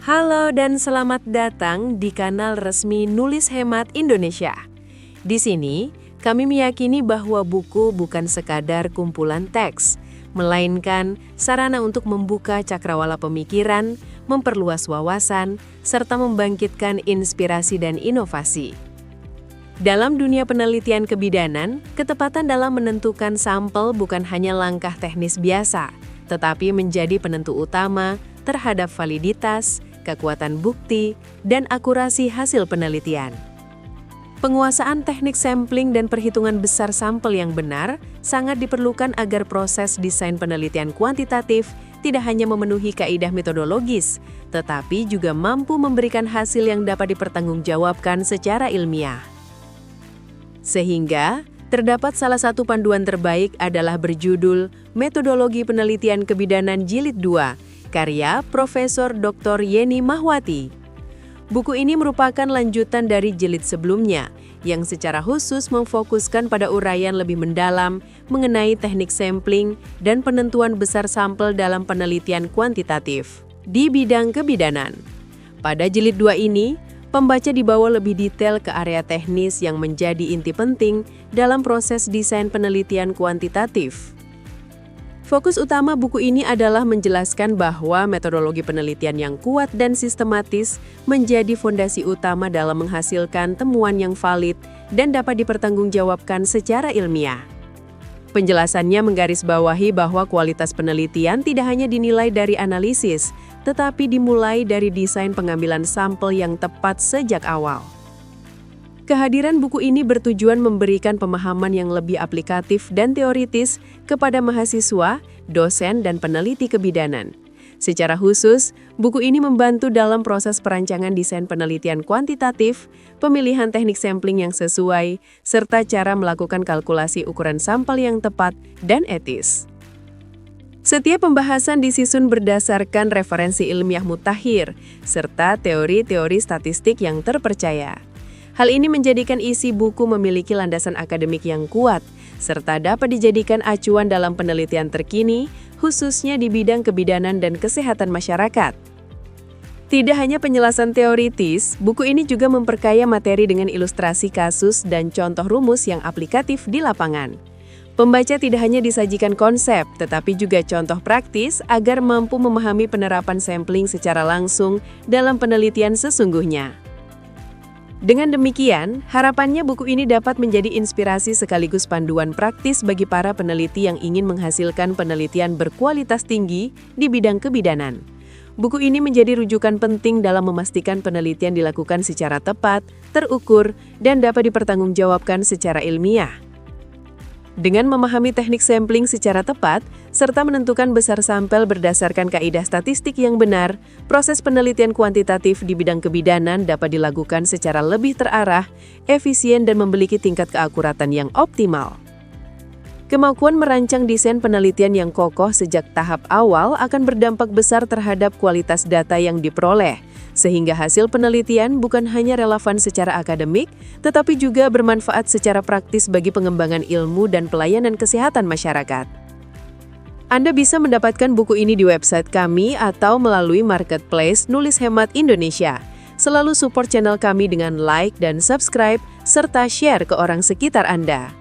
Halo dan selamat datang di kanal resmi Nulis Hemat Indonesia. Di sini, kami meyakini bahwa buku bukan sekadar kumpulan teks, melainkan sarana untuk membuka cakrawala pemikiran, memperluas wawasan, serta membangkitkan inspirasi dan inovasi. Dalam dunia penelitian kebidanan, ketepatan dalam menentukan sampel bukan hanya langkah teknis biasa, tetapi menjadi penentu utama terhadap validitas, kekuatan bukti, dan akurasi hasil penelitian. Penguasaan teknik sampling dan perhitungan besar sampel yang benar sangat diperlukan agar proses desain penelitian kuantitatif tidak hanya memenuhi kaidah metodologis, tetapi juga mampu memberikan hasil yang dapat dipertanggungjawabkan secara ilmiah. Sehingga, terdapat salah satu panduan terbaik adalah berjudul Metodologi Penelitian Kebidanan Jilid 2, karya Profesor Dr. Yeni Mahwati. Buku ini merupakan lanjutan dari jilid sebelumnya, yang secara khusus memfokuskan pada uraian lebih mendalam mengenai teknik sampling dan penentuan besar sampel dalam penelitian kuantitatif di bidang kebidanan. Pada jilid 2 ini, pembaca dibawa lebih detail ke area teknis yang menjadi inti penting dalam proses desain penelitian kuantitatif. Fokus utama buku ini adalah menjelaskan bahwa metodologi penelitian yang kuat dan sistematis menjadi fondasi utama dalam menghasilkan temuan yang valid dan dapat dipertanggungjawabkan secara ilmiah. Penjelasannya menggarisbawahi bahwa kualitas penelitian tidak hanya dinilai dari analisis, tetapi dimulai dari desain pengambilan sampel yang tepat sejak awal. Kehadiran buku ini bertujuan memberikan pemahaman yang lebih aplikatif dan teoritis kepada mahasiswa, dosen, dan peneliti kebidanan. Secara khusus, buku ini membantu dalam proses perancangan desain penelitian kuantitatif, pemilihan teknik sampling yang sesuai, serta cara melakukan kalkulasi ukuran sampel yang tepat dan etis. Setiap pembahasan disusun berdasarkan referensi ilmiah mutakhir, serta teori-teori statistik yang terpercaya. Hal ini menjadikan isi buku memiliki landasan akademik yang kuat, serta dapat dijadikan acuan dalam penelitian terkini, khususnya di bidang kebidanan dan kesehatan masyarakat. Tidak hanya penjelasan teoritis, buku ini juga memperkaya materi dengan ilustrasi kasus dan contoh rumus yang aplikatif di lapangan. Pembaca tidak hanya disajikan konsep, tetapi juga contoh praktis agar mampu memahami penerapan sampling secara langsung dalam penelitian sesungguhnya. Dengan demikian, harapannya buku ini dapat menjadi inspirasi sekaligus panduan praktis bagi para peneliti yang ingin menghasilkan penelitian berkualitas tinggi di bidang kebidanan. Buku ini menjadi rujukan penting dalam memastikan penelitian dilakukan secara tepat, terukur, dan dapat dipertanggungjawabkan secara ilmiah. Dengan memahami teknik sampling secara tepat, serta menentukan besar sampel berdasarkan kaidah statistik yang benar, proses penelitian kuantitatif di bidang kebidanan dapat dilakukan secara lebih terarah, efisien, dan memiliki tingkat keakuratan yang optimal. Kemampuan merancang desain penelitian yang kokoh sejak tahap awal akan berdampak besar terhadap kualitas data yang diperoleh, sehingga hasil penelitian bukan hanya relevan secara akademik, tetapi juga bermanfaat secara praktis bagi pengembangan ilmu dan pelayanan kesehatan masyarakat. Anda bisa mendapatkan buku ini di website kami atau melalui marketplace Nulis Hemat Indonesia. Selalu support channel kami dengan like dan subscribe, serta share ke orang sekitar Anda.